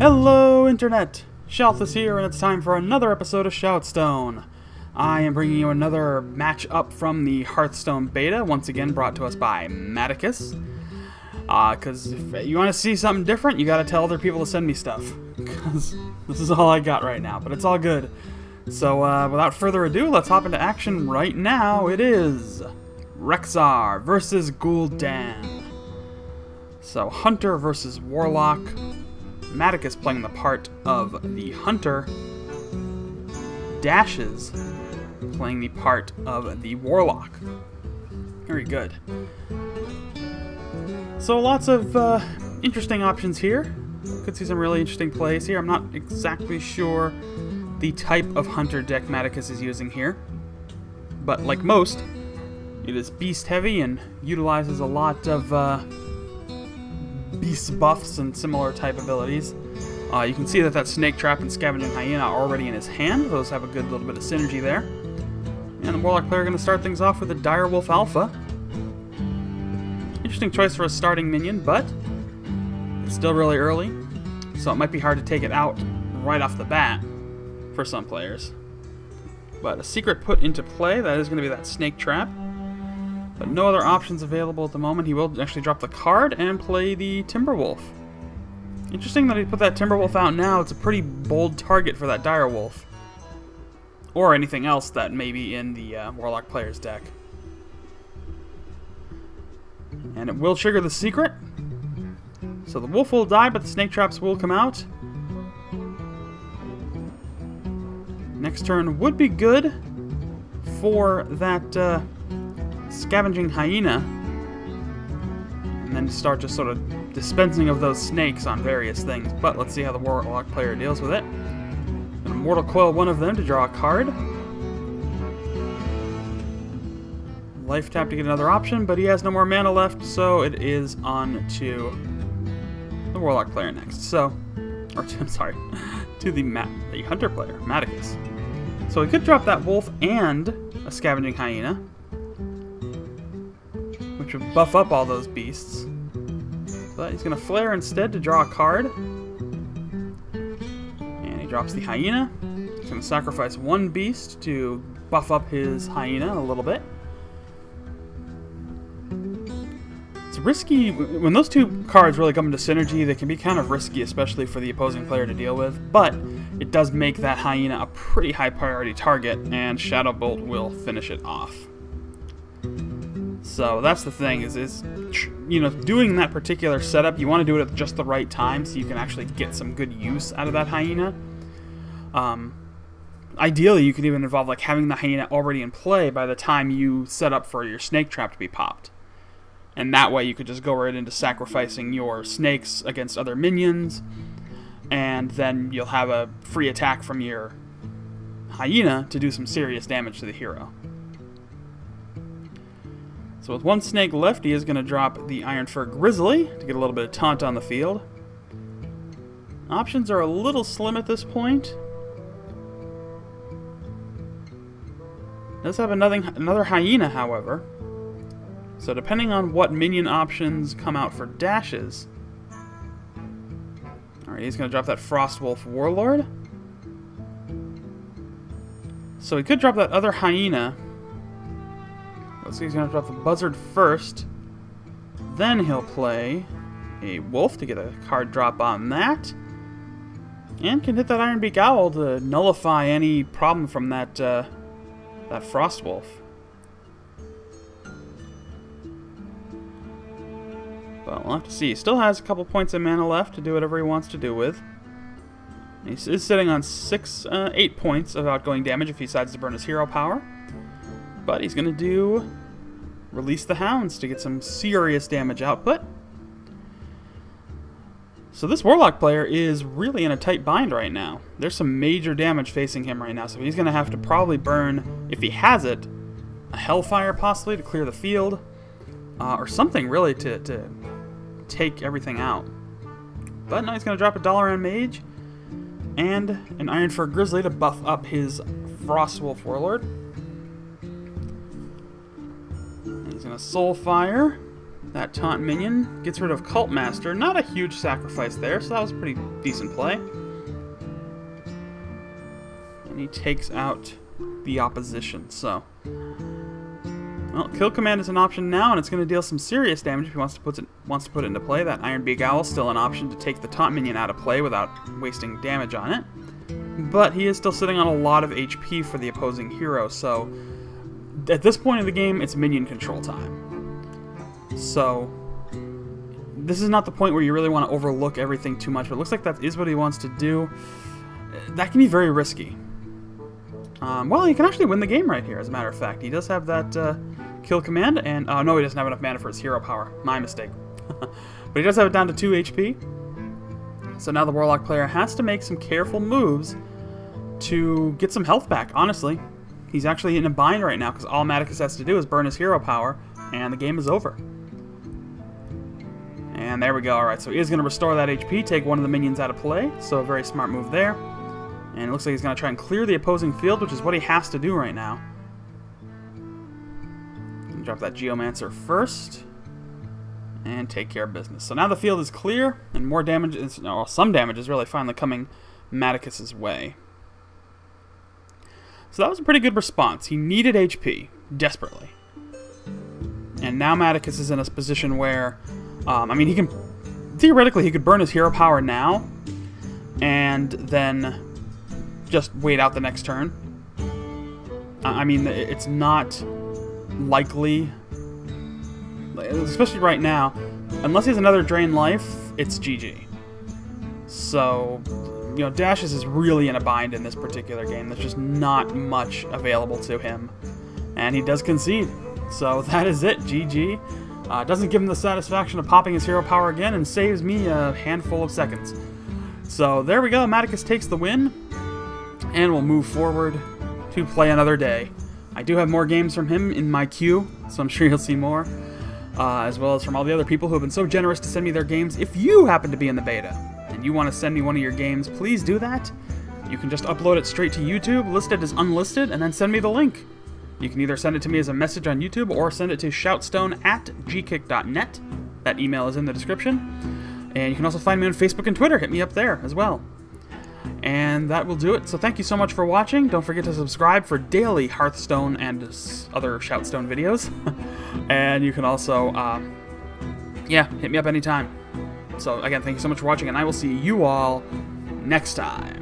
Hello, Internet! ShoutStone here, and it's time for another episode of ShoutStone. I am bringing you another match-up from the Hearthstone Beta, once again brought to us by Matticus. Because if you want to see something different, you gotta tell other people to send me stuff. Because this is all I got right now, but it's all good. So, without further ado, let's hop into action right now. It is Rexxar versus gul'dan. So, Hunter versus Warlock. Matticus playing the part of the Hunter. Dashz playing the part of the Warlock. Very good. So lots of interesting options here. Could see some really interesting plays here. I'm not exactly sure the type of Hunter deck Matticus is using here. But like most, it is beast heavy and utilizes a lot of beast buffs and similar type abilities. You can see that Snake Trap and Scavenging Hyena are already in his hand. Those have a good little bit of synergy there. And the Warlock player going to start things off with a Direwolf Alpha. Interesting choice for a starting minion, but it's still really early, so it might be hard to take it out right off the bat for some players. But a secret put into play, that is going to be that Snake Trap. But no other options available at the moment. He will actually drop the card and play the Timberwolf. Interesting that he put that Timberwolf out now. It's a pretty bold target for that Direwolf. Or anything else that may be in the Warlock player's deck. And it will trigger the secret. So the wolf will die, but the snake traps will come out. Next turn would be good for that Scavenging Hyena. And then start just sort of dispensing of those snakes on various things. But let's see how the Warlock player deals with it. Gonna Mortal Coil one of them to draw a card. Life tap to get another option, but he has no more mana left, so it is on to the Warlock player next. So, I'm sorry, to the Hunter player, Matticus. So he could drop that Wolf and a Scavenging Hyena, which would buff up all those beasts. But he's going to Flare instead to draw a card. And he drops the Hyena. He's going to sacrifice one beast to buff up his Hyena a little bit. It's risky. When those two cards really come into synergy, they can be kind of risky, especially for the opposing player to deal with. But it does make that Hyena a pretty high priority target, and Shadow Bolt will finish it off. So that's the thing, is you know, doing that particular setup, you want to do it at just the right time so you can actually get some good use out of that Hyena. Ideally, you could even involve like having the Hyena already in play by the time you set up for your Snake Trap to be popped. And that way you could just go right into sacrificing your snakes against other minions, and then you'll have a free attack from your Hyena to do some serious damage to the hero. So with one snake left, he is going to drop the Iron Fur Grizzly to get a little bit of taunt on the field. Options are a little slim at this point. Does have another Hyena, however. So depending on what minion options come out for Dashz. Alright, he's going to drop that Frostwolf Warlord. So he could drop that other Hyena. Let's see, he's going to drop the Buzzard first. Then he'll play a Wolf to get a card drop on that. And can hit that Ironbeak Owl to nullify any problem from that Frostwolf. But we'll have to see. He still has a couple points of mana left to do whatever he wants to do with. He is sitting on 8 points of outgoing damage if he decides to burn his hero power. But he's going to Release the Hounds to get some serious damage output. So this Warlock player is really in a tight bind right now. There's some major damage facing him right now, so he's going to have to probably burn, if he has it, a Hellfire possibly to clear the field, or something really to take everything out. But now he's going to drop a Dalaran Mage and an Iron Fur Grizzly to buff up his Frostwolf Warlord. And he's going to Soulfire That taunt minion gets rid of Cult Master. Not a huge sacrifice there, so that was a pretty decent play. And he takes out the opposition, so... Well, Kill Command is an option now, and it's going to deal some serious damage if he wants to put it into play. That Iron Beak Owl is still an option to take the taunt minion out of play without wasting damage on it. But he is still sitting on a lot of HP for the opposing hero, so... At this point in the game, it's minion control time. So, this is not the point where you really want to overlook everything too much, but it looks like that is what he wants to do. That can be very risky. Well, he can actually win the game right here, as a matter of fact. He does have that kill command, and... no, he doesn't have enough mana for his hero power. My mistake. But he does have it down to 2 HP. So now the Warlock player has to make some careful moves to get some health back, honestly. He's actually in a bind right now, because all Matticus has to do is burn his hero power, and the game is over. And there we go. Alright, so he is going to restore that HP, take one of the minions out of play, so a very smart move there. And it looks like he's going to try and clear the opposing field, which is what he has to do right now. Drop that Geomancer first, and take care of business. So now the field is clear, and more damage is, no, some damage is really finally coming Matticus' way. So that was a pretty good response. He needed HP, desperately. And now Matticus is in a position where, I mean, he can, theoretically, he could burn his hero power now, and then just wait out the next turn. I mean, it's not likely, especially right now, unless he has another drain life, it's GG. So, you know, Dashz is really in a bind in this particular game. There's just not much available to him. And he does concede. So that is it, GG. Doesn't give him the satisfaction of popping his hero power again and saves me a handful of seconds. So there we go, Matticus takes the win. And we'll move forward to play another day. I do have more games from him in my queue, so I'm sure you'll see more. As well as from all the other people who have been so generous to send me their games. If you happen to be in the beta and you want to send me one of your games, please do that. You can just upload it straight to YouTube, list it as unlisted, and then send me the link. You can either send it to me as a message on YouTube or send it to ShoutStone@GKick.net. That email is in the description. And you can also find me on Facebook and Twitter. Hit me up there as well. And that will do it. So thank you so much for watching. Don't forget to subscribe for daily Hearthstone and other ShoutStone videos. And you can also, yeah, hit me up anytime. So again, thank you so much for watching, and I will see you all next time.